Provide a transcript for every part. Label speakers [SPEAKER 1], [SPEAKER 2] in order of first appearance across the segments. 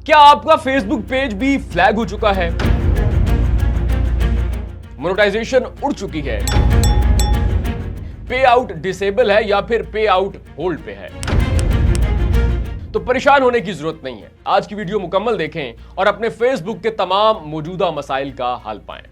[SPEAKER 1] क्या आपका Facebook page भी फ्लैग हो चुका है? मोनेटाइजेशन उड़ चुकी है, पे आउट डिसेबल है या फिर पे आउट होल्ड पे है? तो परेशान होने की जरूरत नहीं है। आज की वीडियो मुकम्मल देखें और अपने फेसबुक के तमाम मौजूदा मसाइल का हल पाएं।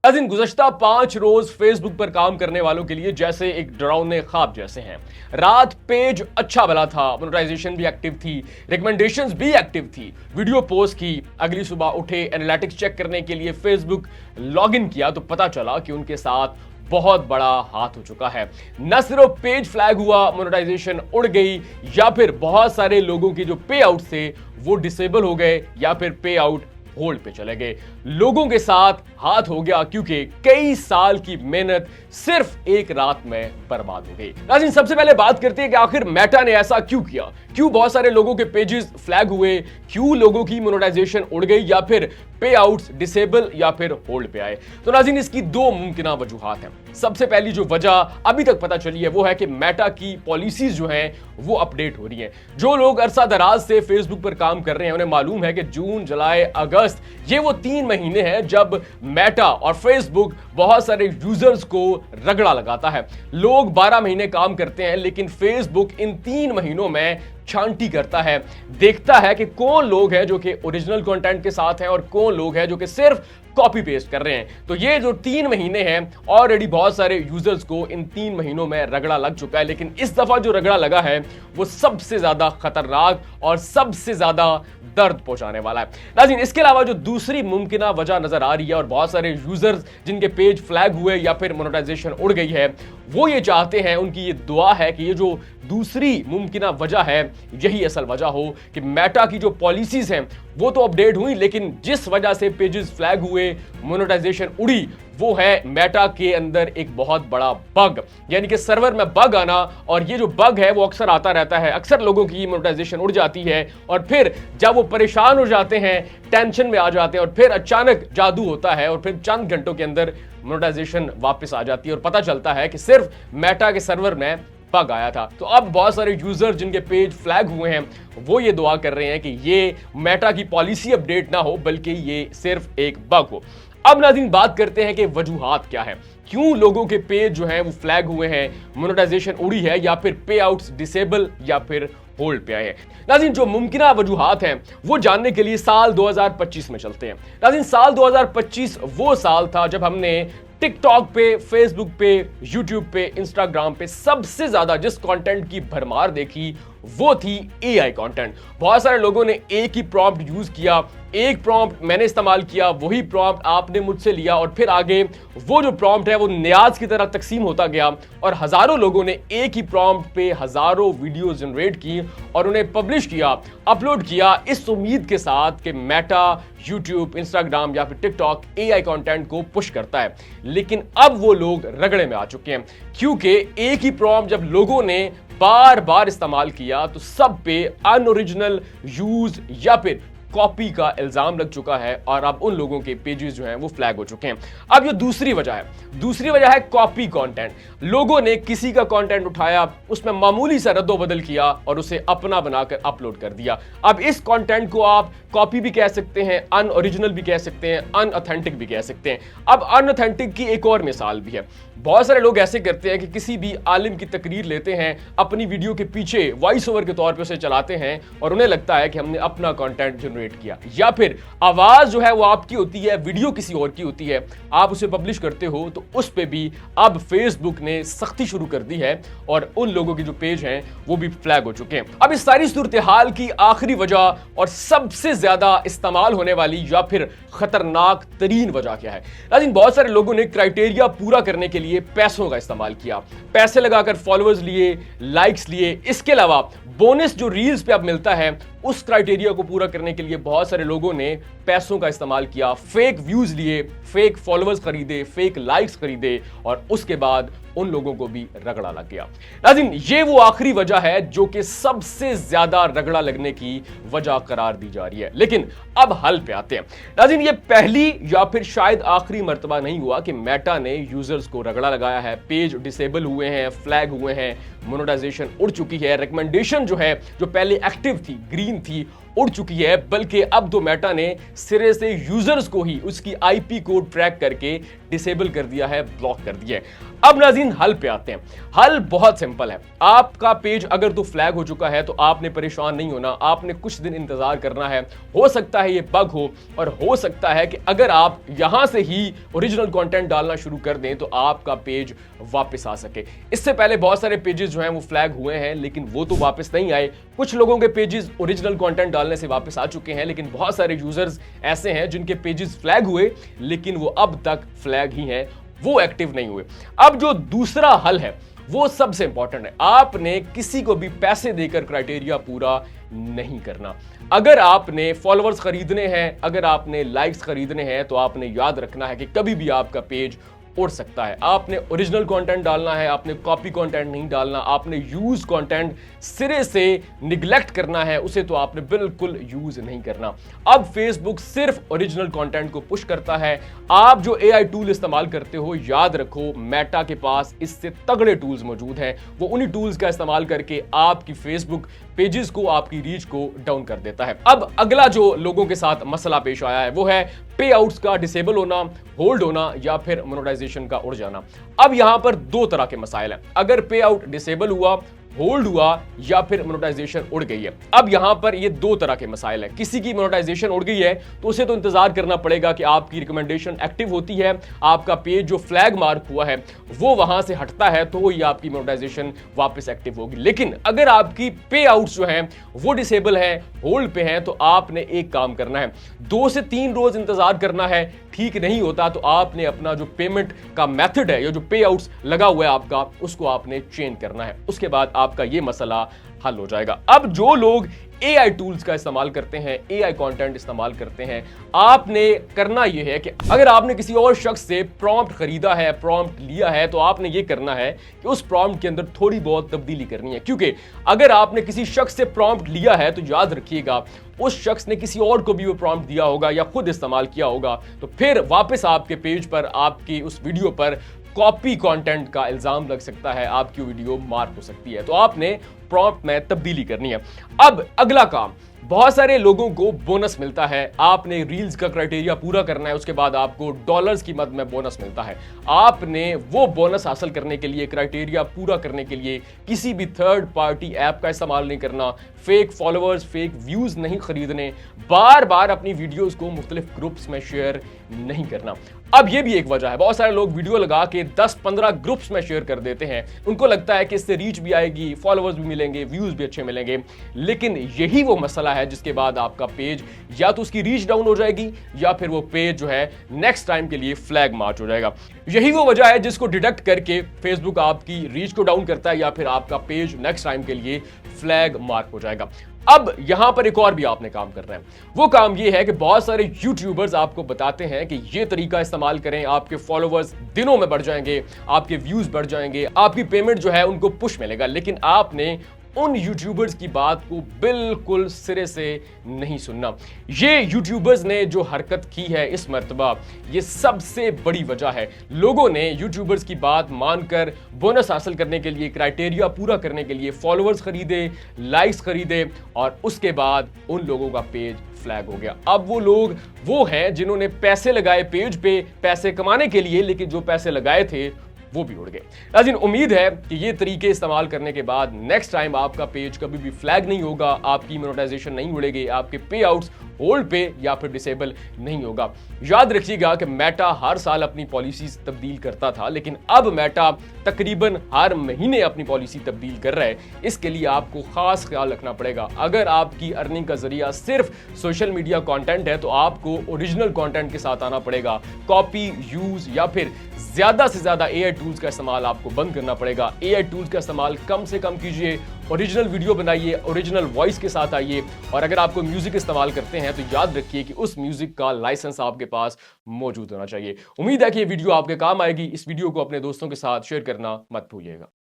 [SPEAKER 1] नाज़रीन, गुज़श्ता 5 रोज फेसबुक पर काम करने वालों के लिए जैसे एक डरावने ख्वाब जैसे हैं। रात पेज अच्छा भला था, मोनेटाइजेशन भी एक्टिव थी, रिकमेंडेशंस भी एक्टिव थी, वीडियो पोस्ट की। अगली सुबह उठे, एनालिटिक्स चेक करने के लिए फेसबुक लॉगिन किया तो पता चला कि उनके साथ बहुत बड़ा हाथ हो चुका है। न सिर्फ पेज फ्लैग हुआ, मोनेटाइजेशन उड़ गई, या फिर बहुत सारे लोगों के जो पे आउट थे वो डिसेबल हो गए या फिर पे आउट होल्ड पे चले गए। लोगों के साथ हाथ हो गया क्योंकि कई साल की मेहनत सिर्फ एक रात में बर्बाद हो गई। नाज़रीन, सबसे पहले बात करते हैं कि आखिर मेटा ने ऐसा क्यों किया, क्यों बहुत सारे लोगों के पेजेस फ्लैग हुए, क्यों लोगों की मोनेटाइजेशन उड़ गई या फिर पे आउट्स डिसेबल या फिर होल्ड पे आए। तो नाज़रीन, इसकी दो मुमकिन वजूहात हैं। सबसे पहली जो वजह अभी तक पता चली है वो है कि मेटा की पॉलिसीज जो हैं वो अपडेट हो रही हैं। जो लोग अरसा दराज से फेसबुक पर काम कर रहे हैं उन्हें मालूम है कि जून, जुलाई, अगस्त ये वो 3 महीने हैं जब मेटा और फेसबुक बहुत सारे यूजर्स को रगड़ा लगाता है। लोग 12 महीने काम करते हैं लेकिन फेसबुक इन 3 महीनों में छांटी करता है, देखता है कि कौन लोग हैं जो कि ओरिजिनल कंटेंट के साथ हैं और कौन लोग हैं जो कि सिर्फ कॉपी पेस्ट कर रहे हैं। तो ये जो 3 महीने हैं, ऑलरेडी बहुत सारे यूजर्स को इन 3 महीनों में रगड़ा लग चुका है, लेकिन इस दफा जो रगड़ा लगा है वो सबसे ज्यादा खतरनाक और सबसे ज्यादा दर्द पहुंचाने वाला है। नाज़रीन, इसके अलावा जो दूसरी मुमकिन वजह नजर आ रही है और बहुत सारे यूजर्स जिनके पेज फ्लैग हुए या फिर मोनेटाइजेशन उड़ गई है, वो ये चाहते हैं, उनकी ये दुआ है कि ये जो दूसरी मुमकिन वजह है यही असल वजह हो कि मेटा की जो पॉलिसीज हैं वो तो अपडेट हुई, लेकिन जिस वजह से पेजेस फ्लैग हुए, मोनेटाइजेशन उड़ी, वो है मेटा के अंदर एक बहुत बड़ा बग, यानी कि सर्वर में बग आना। और ये जो बग है वो अक्सर आता रहता है, अक्सर लोगों की मोनेटाइजेशन उड़ जाती है और फिर जब वो परेशान हो जाते हैं, टेंशन में आ जाते हैं और फिर अचानक जादू होता है और फिर चंद घंटों के अंदर मोनेटाइजेशन वापस आ जाती है और पता चलता है कि सिर्फ मेटा के सर्वर में बग आया था। तो अब बहुत सारे यूजर जिनके पेज फ्लैग हुए हैं वो ये दुआ कर रहे हैं कि ये मेटा की पॉलिसी अपडेट ना हो बल्कि ये सिर्फ एक बग हो। अब नाज़रीन, बात करते हैं कि वजूहात क्या है, क्यों लोगों के पेज जो हैं वो फ्लैग हुए हैं, मोनेटाइजेशन उड़ी है या फिर पे आउट्स डिसेबल या फिर होल्ड पे आए हैं। नाज़रीन, जो मुमकिन वजूहात हैं वो जानने के लिए साल 2025 में चलते हैं। नाज़रीन, साल 2025 वो साल था जब हमने टिकटॉक पे, फेसबुक पे, यूट्यूब पे, इंस्टाग्राम पे सबसे ज्यादा जिस कंटेंट की भरमार देखी वो थी एआई कंटेंट। बहुत सारे लोगों ने एक ही प्रॉम्प्ट यूज किया, एक प्रॉम्प्ट मैंने इस्तेमाल किया, वही प्रॉम्प्ट आपने मुझसे लिया और फिर आगे वो जो प्रॉम्प्ट है वो न्याज की तरह तकसीम होता गया और हजारों लोगों ने एक ही प्रॉम्प्ट पे हजारों वीडियो जनरेट की और उन्हें पब्लिश किया, अपलोड किया, इस उम्मीद के साथ कि मेटा, यूट्यूब, इंस्टाग्राम या फिर टिकटॉक एआई कंटेंट को पुश करता है। लेकिन अब वो लोग रगड़े में आ चुके हैं क्योंकि एक ही प्रॉम्प्ट जब लोगों ने बार बार इस्तेमाल किया तो सब पे अनओरिजिनल यूज या फिर कॉपी का इल्जाम लग चुका है और अब उन लोगों के पेजेस जो हैं वो फ्लैग हो चुके हैं। अब ये दूसरी वजह है कॉपी कंटेंट। लोगों ने किसी का कंटेंट उठाया, उसमें मामूली सा रद्दो-बदल किया और उसे अपना बनाकर अपलोड कर दिया। अब इस कंटेंट को आप कॉपी भी कह सकते हैं, अनओरिजिनल भी कह सकते हैं, अनऑथेंटिक भी कह सकते हैं। अब अनऑथेंटिक की एक और मिसाल भी है। बहुत सारे लोग ऐसे करते हैं कि किसी भी आलिम की तकरीर लेते हैं, अपनी वीडियो के पीछे वॉइस ओवर के तौर पे उसे चलाते हैं और उन्हें लगता है कि हमने अपना कंटेंट जनरेट किया, या फिर आवाज जो है वो आपकी होती है, वीडियो किसी और की होती है, आप उसे पब्लिश करते हो तो उस पे भी अब फेसबुक ने सख्ती शुरू कर दी है और उन लोगों के जो पेज हैं वो भी फ्लैग हो चुके हैं। अब इस सारी सूरत हाल की आखिरी वजह और सबसे ज्यादा इस्तेमाल होने वाली या फिर खतरनाक तरीन वजह क्या है? नाज़रीन, बहुत सारे लोगों ने क्राइटेरिया पूरा करने के लिए पैसों का इस्तेमाल किया, पैसे लगाकर फॉलोअर्स लिए, लाइक्स लिए। इसके अलावा बोनस जो रील्स पे अब मिलता है उस क्राइटेरिया को पूरा करने के लिए बहुत सारे लोगों ने पैसों का इस्तेमाल किया, फेक व्यूज लिए, फेक फॉलोअर्स खरीदे, फेक लाइक्स खरीदे और उसके बाद उन लोगों को भी रगड़ा लग गया। नाज़रीन, ये वो आखिरी वजह है जो कि सबसे ज्यादा रगड़ा लगने की वजह करार दी जा रही है। लेकिन अब हल पे आते हैं। नाज़रीन, ये पहली या फिर शायद आखिरी मर्तबा नहीं हुआ कि मेटा ने यूजर्स को रगड़ा लगाया है। पेज डिसेबल हुए हैं, फ्लैग हुए हैं, मोनेटाइजेशन उड़ चुकी है, रिकमेंडेशन जो है, जो पहले एक्टिव थी, ग्रीन थी, उड़ चुकी है। बल्कि अब तो मेटा ने सिरे से यूजर्स को ही उसकी आईपी कोड ट्रैक करके डिसेबल कर दिया है, ब्लॉक कर दिया है। अब नाज़रीन, हल पे आते हैं। हल बहुत सिंपल है। आपका पेज अगर तो फ्लैग हो चुका है तो आपने परेशान नहीं होना, आपने कुछ दिन इंतजार करना है। हो सकता है ये बग हो, और हो सकता है कि अगर आप यहां से ही ओरिजिनल कंटेंट डालना शुरू कर दें तो आपका पेज वापस आ सके। इससे पहले बहुत सारे पेजेस जो हैं वो फ्लैग हुए हैं, लेकिन वो तो वापस नहीं आए। कुछ लोगों के पेजेस ओरिजिनल कंटेंट डालने से वापस आ चुके हैं, लेकिन बहुत सारे यूजर्स ऐसे हैं जिनके पेजेस फ्लैग हुए लेकिन वो अब तक फ्लैग ही हैं, वो एक्टिव नहीं हुए। अब जो दूसरा हल है वो सबसे इंपॉर्टेंट है। आपने किसी को भी पैसे देकर क्राइटेरिया पूरा नहीं करना। अगर आपने फॉलोअर्स खरीदने हैं, अगर आपने लाइक्स खरीदने हैं, तो आपने याद रखना है कि कभी भी आपका पेज उड़ सकता है। आपने ओरिजिनल कंटेंट डालना है, आपने कॉपी कंटेंट नहीं डालना। आपने यूज कंटेंट सिरे से निगलेक्ट करना है, उसे तो आपने बिल्कुल यूज नहीं करना। अब फेसबुक सिर्फ ओरिजिनल कंटेंट को पुश करता है। आप जो एआई टूल इस्तेमाल करते हो, याद रखो मेटा के पास इससे तगड़े टूल्स मौजूद हैं। वो उन्हीं टूल्स का इस्तेमाल करके आपकी फेसबुक पेजेस को, आपकी रीच को डाउन कर देता है। अब अगला जो लोगों के साथ मसला पेश आया है वो है पे आउट्स का डिसेबल होना, होल्ड होना या फिर मोनेटाइजेशन का उड़ जाना। अब यहां पर दो तरह के मसाइल हैं। अगर पे आउट डिसेबल हुआ, होल्ड हुआ या फिर मोनेटाइजेशन उड़ गई है। अब यहां पर ये दो तरह के मसाइल हैं। किसी की मोनेटाइजेशन उड़ गई है तो उसे तो इंतजार करना पड़ेगा कि आपकी रिकमेंडेशन एक्टिव होती है, आपका पेज जो फ्लैग मार्क हुआ है वो वहां से हटता है, तो ही आपकी मोनेटाइजेशन वापस एक्टिव होगी। लेकिन अगर आपकी पे आउट्स जो हैं वो डिसेबल है, होल्ड पे हैं, तो आपने एक काम करना है, 2 से 3 रोज इंतजार करना है। ठीक नहीं होता तो आपने अपना जो पेमेंट का मेथड है या जो पे आउट्स लगा हुआ है आपका, उसको आपने चेंज करना है। उसके बाद आपका ये मसला हल हो जाएगा। अब जो लोग एआई टूल्स का इस्तेमाल करते हैं, एआई कंटेंट इस्तेमाल करते हैं, आपने करना यह है कि अगर आपने किसी और शख्स से प्रॉम्प्ट खरीदा है, प्रॉम्प्ट लिया है, तो आपने ये करना है कि उस प्रॉम्प्ट के अंदर थोड़ी बहुत तब्दीली करनी है। क्योंकि अगर आपने किसी शख्स से प्रॉम्प्ट लिया है तो याद रखिएगा उस शख्स ने किसी और को भी वो प्रॉम्प्ट दिया होगा या खुद इस्तेमाल किया होगा, तो फिर वापस आपके पेज पर, आपकी उस वीडियो पर कॉपी कंटेंट का इल्जाम लग सकता है, आपकी वीडियो मार्क हो सकती है। तो आपने प्रॉम्प्ट में तब्दीली करनी है। अब अगला काम, बहुत सारे लोगों को बोनस मिलता है। आपने रील्स का क्राइटेरिया पूरा करना है, उसके बाद आपको डॉलर्स की मद में बोनस मिलता है। आपने वो बोनस हासिल करने के लिए, क्राइटेरिया पूरा करने के लिए किसी भी थर्ड पार्टी ऐप का इस्तेमाल नहीं करना, फेक फॉलोअर्स, फेक व्यूज नहीं खरीदने, बार बार अपनी वीडियोस को मुख्तलिफ ग्रुप्स में शेयर नहीं करना। अब ये भी एक वजह है, बहुत सारे लोग वीडियो लगा के 10-15 ग्रुप्स में शेयर कर देते हैं। उनको लगता है कि इससे रीच भी आएगी, फॉलोअर्स भी मिलेंगे, व्यूज भी अच्छे मिलेंगे। लेकिन यही वो मसला है जिसके बाद आपका पेज या तो उसकी रीच डाउन हो जाएगी या फिर वो पेज जो है नेक्स्ट टाइम के लिए फ्लैग मार्च हो जाएगा। यही वो वजह है जिसको डिडक्ट करके फेसबुक आपकी रीच को डाउन करता है या फिर आपका पेज नेक्स्ट टाइम के लिए फ्लैग मार्क हो जाएगा। अब यहां पर एक और भी आपने काम करना है। वो काम ये है कि बहुत सारे यूट्यूबर्स आपको बताते हैं कि ये तरीका इस्तेमाल करें, आपके फॉलोअर्स दिनों में बढ़ जाएंगे, आपके व्यूज बढ़ जाएंगे, आपकी पेमेंट जो है उनको पुश मिलेगा। लेकिन आपने उन यूट्यूबर्स की बात को बिल्कुल सिरे से नहीं सुनना। ये यूट्यूबर्स ने जो हरकत की है इस मर्तबा, ये सबसे बड़ी वजह है। लोगों ने यूट्यूबर्स की बात मानकर बोनस हासिल करने के लिए, क्राइटेरिया पूरा करने के लिए फॉलोअर्स खरीदे, लाइक्स खरीदे, और उसके बाद उन लोगों का पेज फ्लैग हो गया। अब वो लोग वो हैं जिन्होंने पैसे लगाए पेज पे, पैसे कमाने के लिए, लेकिन जो पैसे लगाए थे वो भी उड़ गए। नाज़रीन, उम्मीद है कि ये तरीके इस्तेमाल करने के बाद नेक्स्ट टाइम आपका पेज कभी भी फ्लैग नहीं होगा, आपकी मोनेटाइजेशन नहीं उड़ेगी, आपके पे आउट्स होल्ड पे या फिर डिसेबल नहीं होगा। याद रखिएगा कि मेटा हर साल अपनी पॉलिसीज तब्दील करता था, लेकिन अब मेटा तकरीबन हर महीने अपनी पॉलिसी तब्दील कर रहा है। इसके लिए आपको खास ख्याल रखना पड़ेगा। अगर आपकी अर्निंग का जरिया सिर्फ सोशल मीडिया कंटेंट है तो आपको ओरिजिनल कंटेंट के साथ आना पड़ेगा। कॉपी, यूज या फिर ज्यादा से ज्यादा एआई टूल्स का इस्तेमाल आपको बंद करना पड़ेगा। एआई टूल्स का इस्तेमाल कम से कम कीजिए, ओरिजिनल वीडियो बनाइए, ओरिजिनल वॉइस के साथ आइए। और अगर आपको म्यूजिक इस्तेमाल करते हैं तो याद रखिए कि उस म्यूजिक का लाइसेंस आपके पास मौजूद होना चाहिए। उम्मीद है कि ये वीडियो आपके काम आएगी। इस वीडियो को अपने दोस्तों के साथ शेयर करना मत भूलिएगा।